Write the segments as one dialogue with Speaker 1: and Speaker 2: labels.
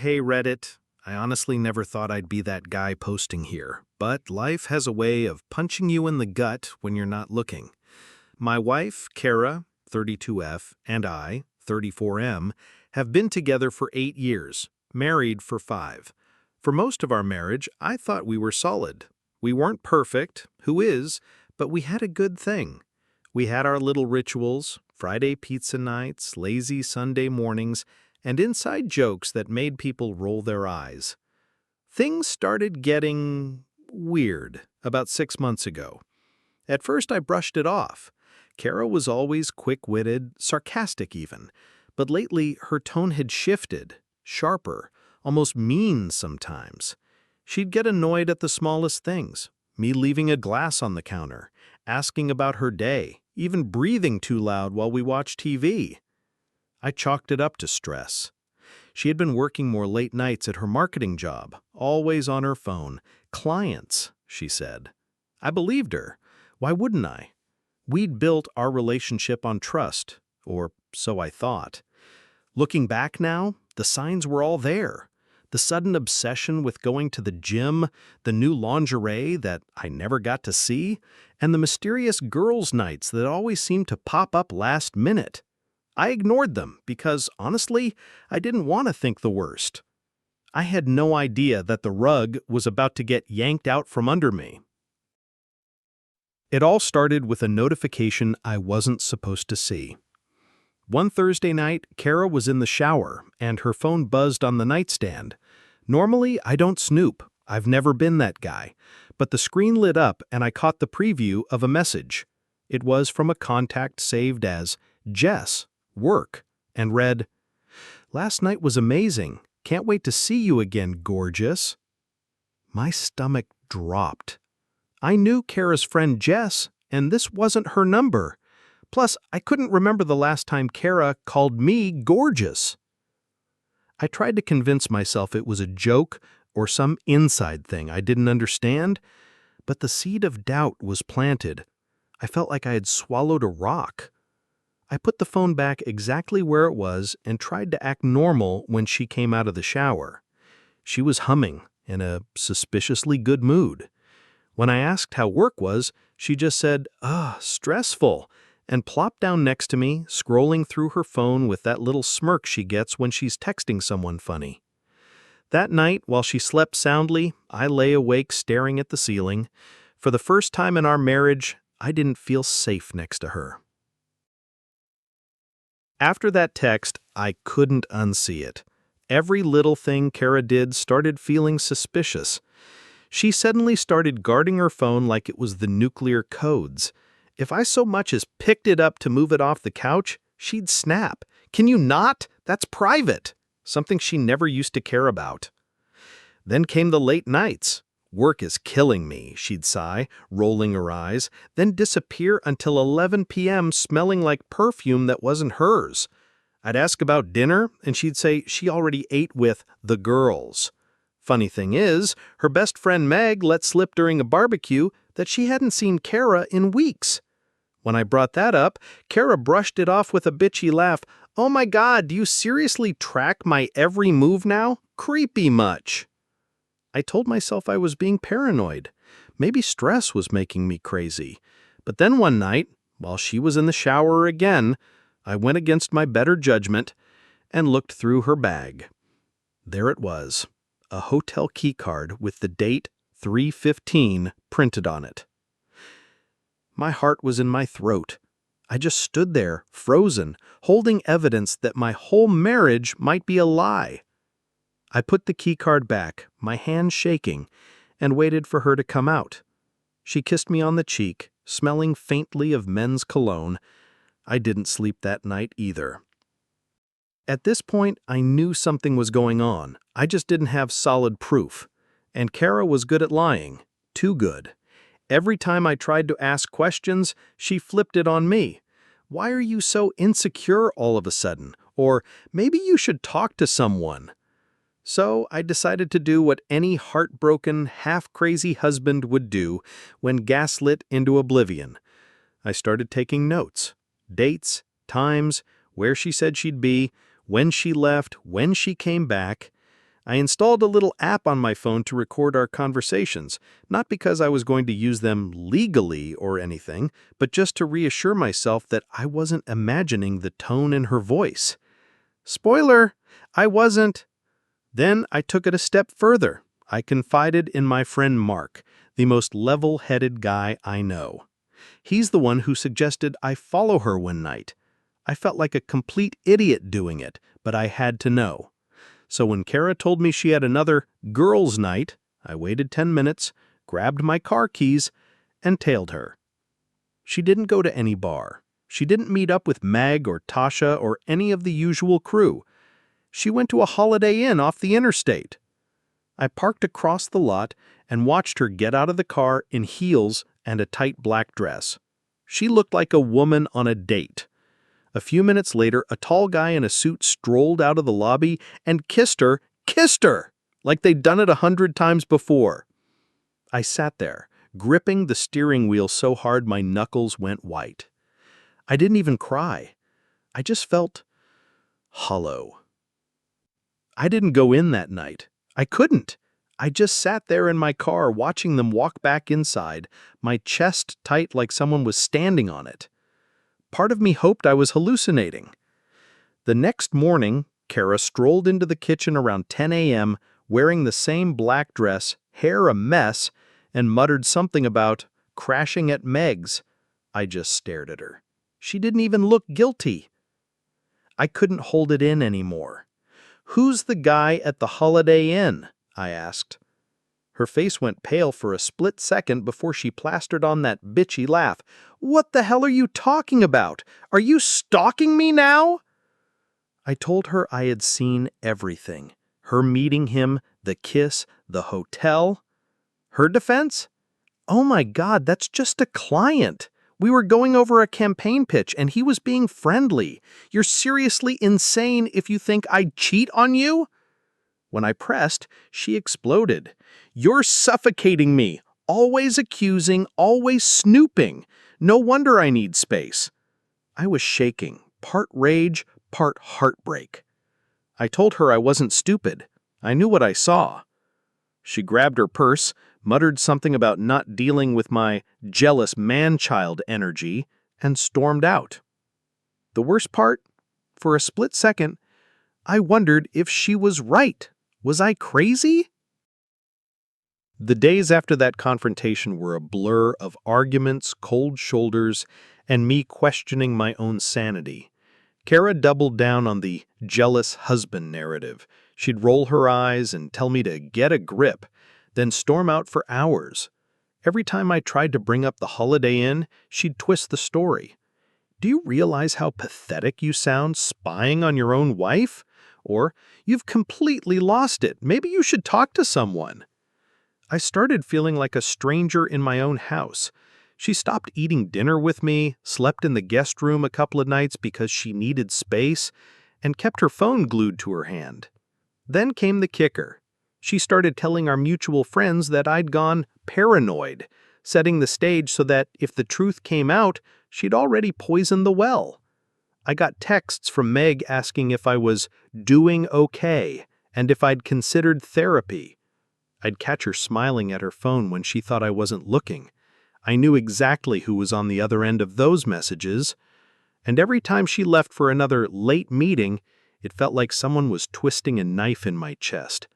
Speaker 1: Hey Reddit, I honestly never thought I'd be that guy posting here, but life has a way of punching you in the gut when you're not looking. My wife, Kara, 32F, and I, 34M, have been together for 8 years, married for 5. For most of our marriage, I thought we were solid. We weren't perfect, who is, but we had a good thing. We had our little rituals, Friday pizza nights, lazy Sunday mornings, and inside jokes that made people roll their eyes. Things started getting weird about 6 months ago. At first, I brushed it off. Kara was always quick-witted, sarcastic even, but lately her tone had shifted, sharper, almost mean sometimes. She'd get annoyed at the smallest things, me leaving a glass on the counter, asking about her day, even breathing too loud while we watched TV. I chalked it up to stress. She had been working more late nights at her marketing job, always on her phone. Clients, she said. I believed her. Why wouldn't I? We'd built our relationship on trust, or so I thought. Looking back now, the signs were all there. The sudden obsession with going to the gym, the new lingerie that I never got to see, and the mysterious girls' nights that always seemed to pop up last minute. I ignored them because, honestly, I didn't want to think the worst. I had no idea that the rug was about to get yanked out from under me. It all started with a notification I wasn't supposed to see. One Thursday night, Kara was in the shower, and her phone buzzed on the nightstand. Normally, I don't snoop. I've never been that guy. But the screen lit up, and I caught the preview of a message. It was from a contact saved as Jess, work, and read, "Last night was amazing. Can't wait to see you again, gorgeous." My stomach dropped. I knew Kara's friend Jess, and this wasn't her number. Plus, I couldn't remember the last time Kara called me gorgeous. I tried to convince myself it was a joke or some inside thing I didn't understand, but the seed of doubt was planted. I felt like I had swallowed a rock. I put the phone back exactly where it was and tried to act normal when she came out of the shower. She was humming, in a suspiciously good mood. When I asked how work was, she just said, stressful, and plopped down next to me, scrolling through her phone with that little smirk she gets when she's texting someone funny. That night, while she slept soundly, I lay awake staring at the ceiling. For the first time in our marriage, I didn't feel safe next to her. After that text, I couldn't unsee it. Every little thing Kara did started feeling suspicious. She suddenly started guarding her phone like it was the nuclear codes. If I so much as picked it up to move it off the couch, she'd snap. "Can you not? That's private." Something she never used to care about. Then came the late nights. "Work is killing me," she'd sigh, rolling her eyes, then disappear until 11 p.m. smelling like perfume that wasn't hers. I'd ask about dinner, and she'd say she already ate with the girls. Funny thing is, her best friend Meg let slip during a barbecue that she hadn't seen Kara in weeks. When I brought that up, Kara brushed it off with a bitchy laugh. "Oh my God, do you seriously track my every move now? Creepy much." I told myself I was being paranoid. Maybe stress was making me crazy. But then one night, while she was in the shower again, I went against my better judgment and looked through her bag. There it was, a hotel keycard with the date 3/15 printed on it. My heart was in my throat. I just stood there, frozen, holding evidence that my whole marriage might be a lie. I put the keycard back, my hand shaking, and waited for her to come out. She kissed me on the cheek, smelling faintly of men's cologne. I didn't sleep that night either. At this point, I knew something was going on. I just didn't have solid proof. And Kara was good at lying. Too good. Every time I tried to ask questions, she flipped it on me. "Why are you so insecure all of a sudden?" Or, "Maybe you should talk to someone." So I decided to do what any heartbroken, half-crazy husband would do when gaslit into oblivion. I started taking notes. Dates, times, where she said she'd be, when she left, when she came back. I installed a little app on my phone to record our conversations, not because I was going to use them legally or anything, but just to reassure myself that I wasn't imagining the tone in her voice. Spoiler, I wasn't. Then I took it a step further. I confided in my friend Mark, the most level-headed guy I know. He's the one who suggested I follow her one night. I felt like a complete idiot doing it, but I had to know. So when Kara told me she had another girls' night, I waited 10 minutes, grabbed my car keys, and tailed her. She didn't go to any bar. She didn't meet up with Meg or Tasha or any of the usual crew. She went to a Holiday Inn off the interstate. I parked across the lot and watched her get out of the car in heels and a tight black dress. She looked like a woman on a date. A few minutes later, a tall guy in a suit strolled out of the lobby and kissed her, like they'd done it 100 times before. I sat there, gripping the steering wheel so hard my knuckles went white. I didn't even cry. I just felt hollow. I didn't go in that night. I couldn't. I just sat there in my car watching them walk back inside, my chest tight like someone was standing on it. Part of me hoped I was hallucinating. The next morning, Kara strolled into the kitchen around 10 a.m., wearing the same black dress, hair a mess, and muttered something about crashing at Meg's. I just stared at her. She didn't even look guilty. I couldn't hold it in anymore. "Who's the guy at the Holiday Inn?" I asked. Her face went pale for a split second before she plastered on that bitchy laugh. "What the hell are you talking about? Are you stalking me now?" I told her I had seen everything. Her meeting him, the kiss, the hotel. Her defense? "Oh my God, that's just a client. We were going over a campaign pitch and he was being friendly. You're seriously insane if you think I'd cheat on you?" When I pressed, she exploded. "You're suffocating me. Always accusing, always snooping. No wonder I need space." I was shaking, part rage, part heartbreak. I told her I wasn't stupid. I knew what I saw. She grabbed her purse, muttered something about not dealing with my jealous man-child energy, and stormed out. The worst part? For a split second, I wondered if she was right. Was I crazy? The days after that confrontation were a blur of arguments, cold shoulders, and me questioning my own sanity. Kara doubled down on the jealous husband narrative. She'd roll her eyes and tell me to get a grip, then storm out for hours. Every time I tried to bring up the Holiday Inn, she'd twist the story. "Do you realize how pathetic you sound spying on your own wife?" Or, "You've completely lost it. Maybe you should talk to someone." I started feeling like a stranger in my own house. She stopped eating dinner with me, slept in the guest room a couple of nights because she needed space, and kept her phone glued to her hand. Then came the kicker. She started telling our mutual friends that I'd gone paranoid, setting the stage so that if the truth came out, she'd already poisoned the well. I got texts from Meg asking if I was doing okay and if I'd considered therapy. I'd catch her smiling at her phone when she thought I wasn't looking. I knew exactly who was on the other end of those messages, and every time she left for another late meeting, it felt like someone was twisting a knife in my chest.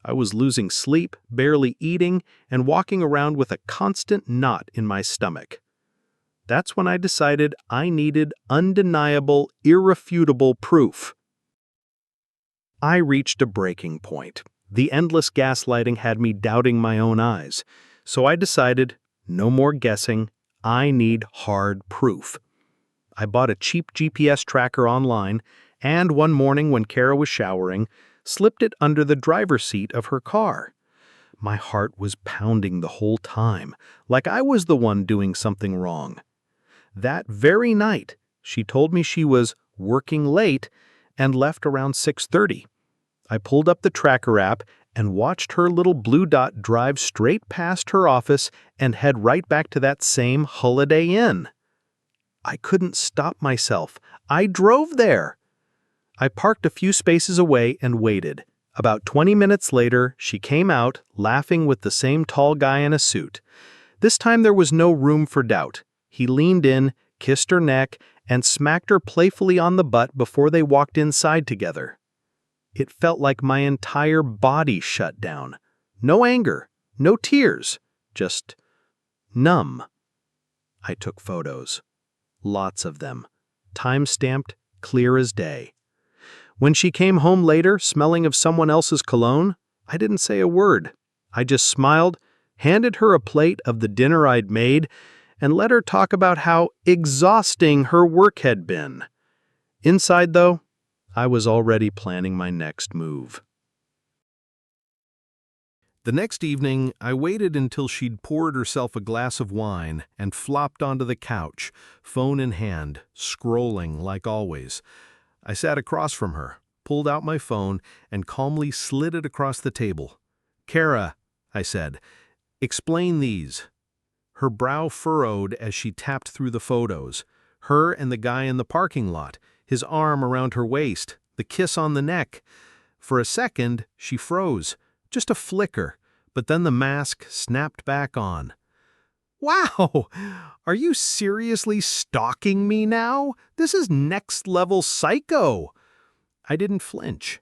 Speaker 1: I was losing sleep, barely eating, and walking around with a constant knot in my stomach. That's when I decided I needed undeniable, irrefutable proof. I reached a breaking point. The endless gaslighting had me doubting my own eyes. So I decided, no more guessing, I need hard proof. I bought a cheap GPS tracker online, and one morning when Kara was showering, slipped it under the driver's seat of her car. My heart was pounding the whole time, like I was the one doing something wrong. That very night, she told me she was working late and left around 6:30. I pulled up the tracker app and watched her little blue dot drive straight past her office and head right back to that same Holiday Inn. I couldn't stop myself. I drove there. I parked a few spaces away and waited. About 20 minutes later, she came out, laughing with the same tall guy in a suit. This time there was no room for doubt. He leaned in, kissed her neck, and smacked her playfully on the butt before they walked inside together. It felt like my entire body shut down. No anger, no tears, just numb. I took photos. Lots of them. Time-stamped, clear as day. When she came home later, smelling of someone else's cologne, I didn't say a word. I just smiled, handed her a plate of the dinner I'd made, and let her talk about how exhausting her work had been. Inside, though, I was already planning my next move. The next evening, I waited until she'd poured herself a glass of wine and flopped onto the couch, phone in hand, scrolling like always. I sat across from her, pulled out my phone, and calmly slid it across the table. "Kara," I said, "explain these." Her brow furrowed as she tapped through the photos. Her and the guy in the parking lot, his arm around her waist, the kiss on the neck. For a second, she froze. Just a flicker, but then the mask snapped back on. "Wow! Are you seriously stalking me now? This is next-level psycho!" I didn't flinch.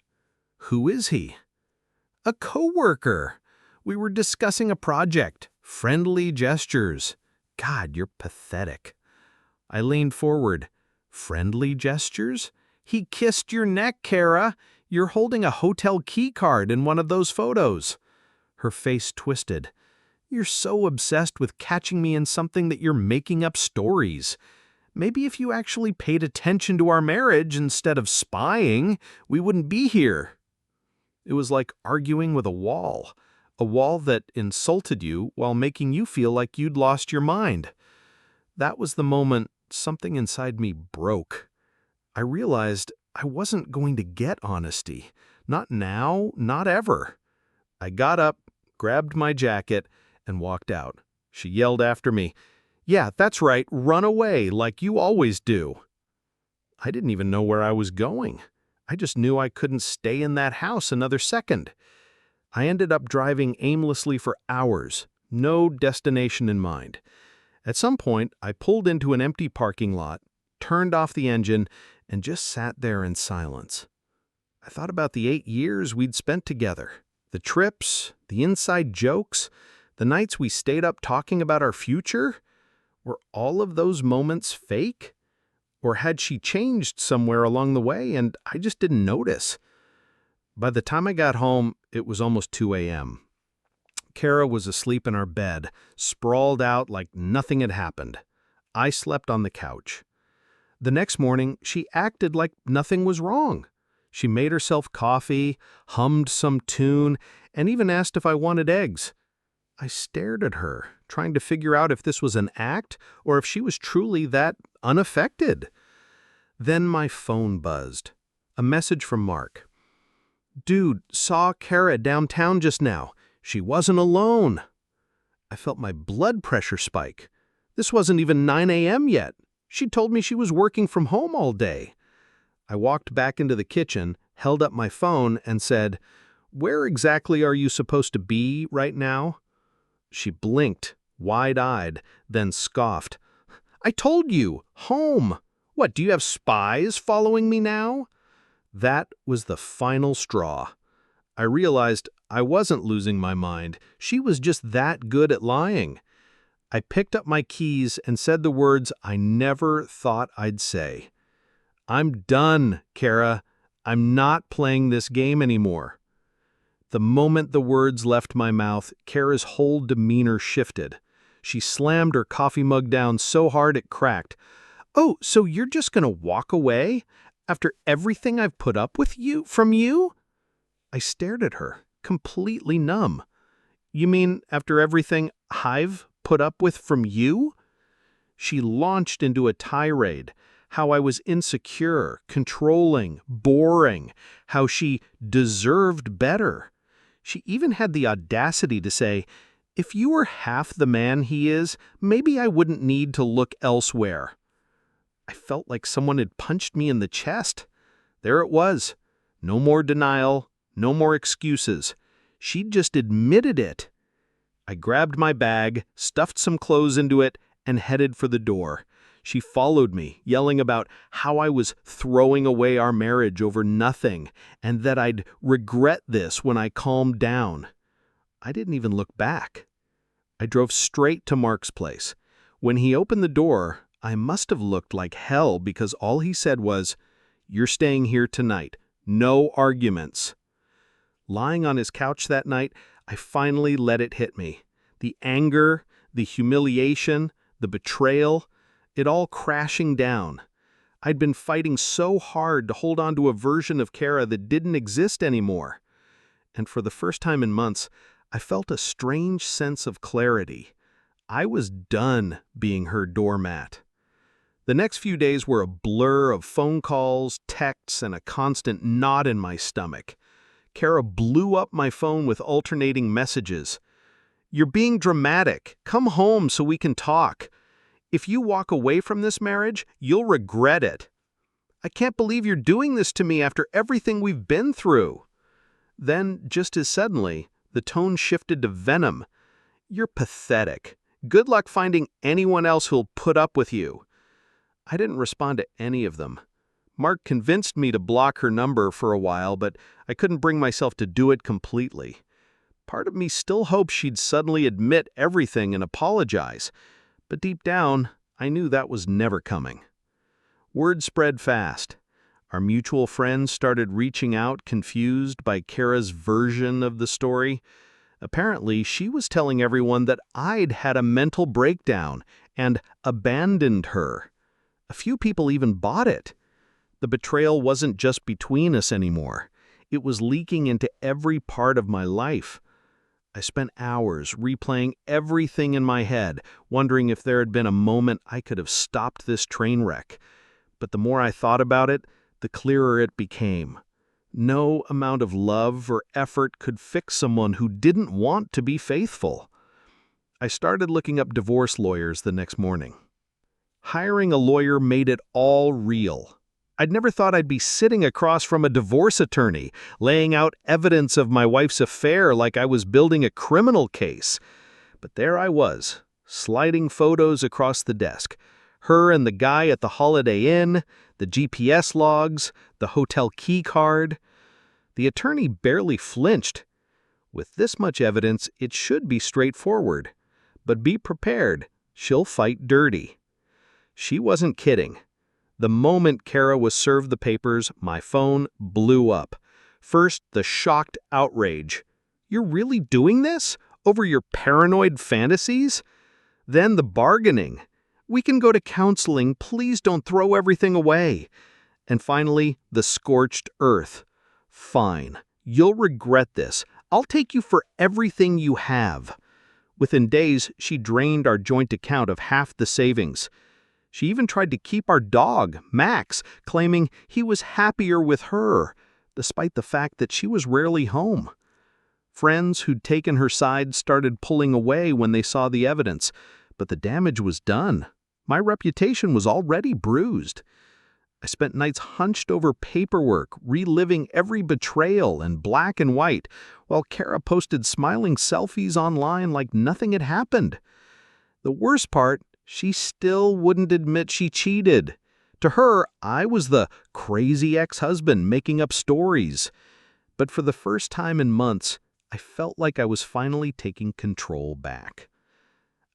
Speaker 1: "Who is he?" "A coworker. We were discussing a project. Friendly gestures." "God, you're pathetic." I leaned forward. "Friendly gestures? He kissed your neck, Kara. You're holding a hotel key card in one of those photos." Her face twisted. "You're so obsessed with catching me in something that you're making up stories. Maybe if you actually paid attention to our marriage instead of spying, we wouldn't be here." It was like arguing with a wall that insulted you while making you feel like you'd lost your mind. That was the moment something inside me broke. I realized I wasn't going to get honesty. Not now, not ever. I got up, grabbed my jacket, and walked out. She yelled after me, "Yeah, that's right, run away like you always do." I didn't even know where I was going. I just knew I couldn't stay in that house another second. I ended up driving aimlessly for hours, no destination in mind. At some point, I pulled into an empty parking lot, turned off the engine, and just sat there in silence. I thought about the 8 years we'd spent together, the trips, the inside jokes, the nights we stayed up talking about our future. Were all of those moments fake? Or had she changed somewhere along the way and I just didn't notice? By the time I got home, it was almost 2 a.m. Kara was asleep in our bed, sprawled out like nothing had happened. I slept on the couch. The next morning, she acted like nothing was wrong. She made herself coffee, hummed some tune, and even asked if I wanted eggs. I stared at her, trying to figure out if this was an act or if she was truly that unaffected. Then my phone buzzed. A message from Mark. "Dude, saw Kara downtown just now. She wasn't alone." I felt my blood pressure spike. This wasn't even 9 a.m. yet. She told me she was working from home all day. I walked back into the kitchen, held up my phone, and said, "Where exactly are you supposed to be right now?" She blinked, wide-eyed, then scoffed. "I told you, home. What, do you have spies following me now?" That was the final straw. I realized I wasn't losing my mind. She was just that good at lying. I picked up my keys and said the words I never thought I'd say. "I'm done, Kara. I'm not playing this game anymore." The moment the words left my mouth, Kara's whole demeanor shifted. She slammed her coffee mug down so hard it cracked. "Oh, so you're just going to walk away? After everything I've put up with from you?" I stared at her, completely numb. "You mean after everything I've put up with from you?" She launched into a tirade, how I was insecure, controlling, boring, how she deserved better. She even had the audacity to say, "If you were half the man he is, maybe I wouldn't need to look elsewhere." I felt like someone had punched me in the chest. There it was. No more denial, No more excuses. She'd just admitted it. I grabbed my bag, stuffed some clothes into it, and headed for the door. She followed me, yelling about how I was throwing away our marriage over nothing, and that I'd regret this when I calmed down. I didn't even look back. I drove straight to Mark's place. When he opened the door, I must have looked like hell because all he said was, "You're staying here tonight. No arguments." Lying on his couch that night, I finally let it hit me. The anger, the humiliation, the betrayal, it all crashing down. I'd been fighting so hard to hold on to a version of Kara that didn't exist anymore. And for the first time in months, I felt a strange sense of clarity. I was done being her doormat. The next few days were a blur of phone calls, texts, and a constant knot in my stomach. Kara blew up my phone with alternating messages. "You're being dramatic. Come home so we can talk. If you walk away from this marriage, you'll regret it. I can't believe you're doing this to me after everything we've been through." Then, just as suddenly, the tone shifted to venom. "You're pathetic. Good luck finding anyone else who'll put up with you." I didn't respond to any of them. Mark convinced me to block her number for a while, but I couldn't bring myself to do it completely. Part of me still hoped she'd suddenly admit everything and apologize, but deep down, I knew that was never coming. Word spread fast. Our mutual friends started reaching out, confused by Kara's version of the story. Apparently, she was telling everyone that I'd had a mental breakdown and abandoned her. A few people even bought it. The betrayal wasn't just between us anymore. It was leaking into every part of my life. I spent hours replaying everything in my head, wondering if there had been a moment I could have stopped this train wreck. But the more I thought about it, the clearer it became. No amount of love or effort could fix someone who didn't want to be faithful. I started looking up divorce lawyers the next morning. Hiring a lawyer made it all real. I'd never thought I'd be sitting across from a divorce attorney, laying out evidence of my wife's affair like I was building a criminal case. But there I was, sliding photos across the desk. Her and the guy at the Holiday Inn, the GPS logs, the hotel key card. The attorney barely flinched. With this much evidence, it should be straightforward. But be prepared, she'll fight dirty. She wasn't kidding. The moment Kara was served the papers, my phone blew up. First, the shocked outrage. "You're really doing this? Over your paranoid fantasies?" Then the bargaining. "We can go to counseling. Please don't throw everything away." And finally, the scorched earth. "Fine. You'll regret this. I'll take you for everything you have." Within days, she drained our joint account of half the savings. She even tried to keep our dog, Max, claiming he was happier with her, despite the fact that she was rarely home. Friends who'd taken her side started pulling away when they saw the evidence, but the damage was done. My reputation was already bruised. I spent nights hunched over paperwork, reliving every betrayal in black and white, while Kara posted smiling selfies online like nothing had happened. The worst part, she still wouldn't admit she cheated. To her, I was the crazy ex-husband making up stories. But for the first time in months, I felt like I was finally taking control back.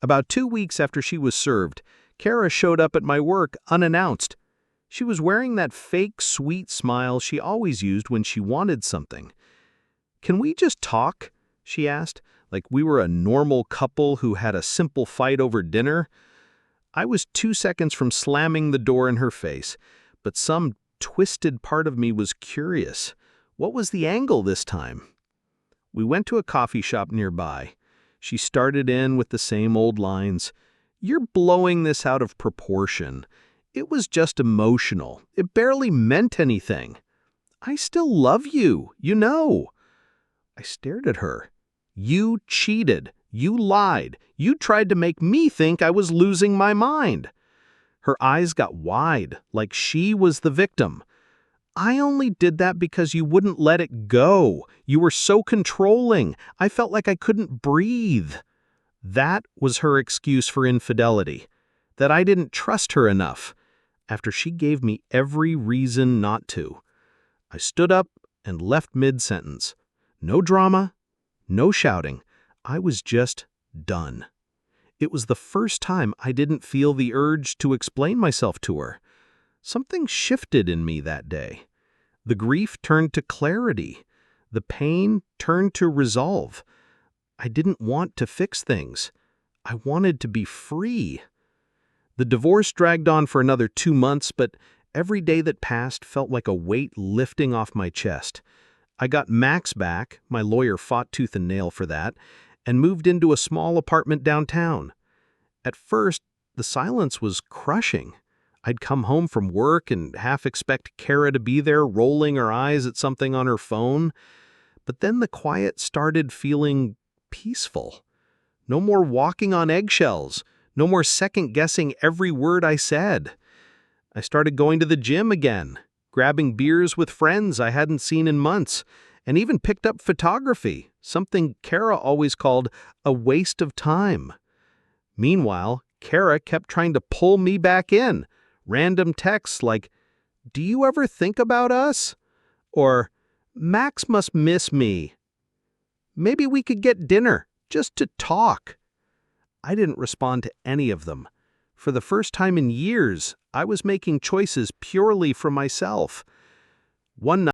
Speaker 1: About 2 weeks after she was served, Kara showed up at my work unannounced. She was wearing that fake, sweet smile she always used when she wanted something. "Can we just talk?" she asked, like we were a normal couple who had a simple fight over dinner. I was 2 seconds from slamming the door in her face, but some twisted part of me was curious. What was the angle this time? We went to a coffee shop nearby. She started in with the same old lines. "You're blowing this out of proportion. It was just emotional. It barely meant anything." "I still love you, you know." I stared at her. "You cheated. You lied. You tried to make me think I was losing my mind." Her eyes got wide, like she was the victim. I only did that because you wouldn't let it go. You were so controlling. I felt like I couldn't breathe. That was her excuse for infidelity, that I didn't trust her enough, after she gave me every reason not to. I stood up and left mid-sentence. No drama, no shouting. I was just done. It was the first time I didn't feel the urge to explain myself to her. Something shifted in me that day. The grief turned to clarity. The pain turned to resolve. I didn't want to fix things. I wanted to be free. The divorce dragged on for another 2 months, but every day that passed felt like a weight lifting off my chest. I got Max back, my lawyer fought tooth and nail for that, and moved into a small apartment downtown. At first, the silence was crushing. I'd come home from work and half expect Kara to be there rolling her eyes at something on her phone. But then the quiet started feeling peaceful. No more walking on eggshells. No more second-guessing every word I said. I started going to the gym again, grabbing beers with friends I hadn't seen in months, and even picked up photography, something Kara always called a waste of time. Meanwhile, Kara kept trying to pull me back in. Random texts like, "Do you ever think about us?" Or, "Max must miss me. Maybe we could get dinner, just to talk." I didn't respond to any of them. For the first time in years, I was making choices purely for myself. One night,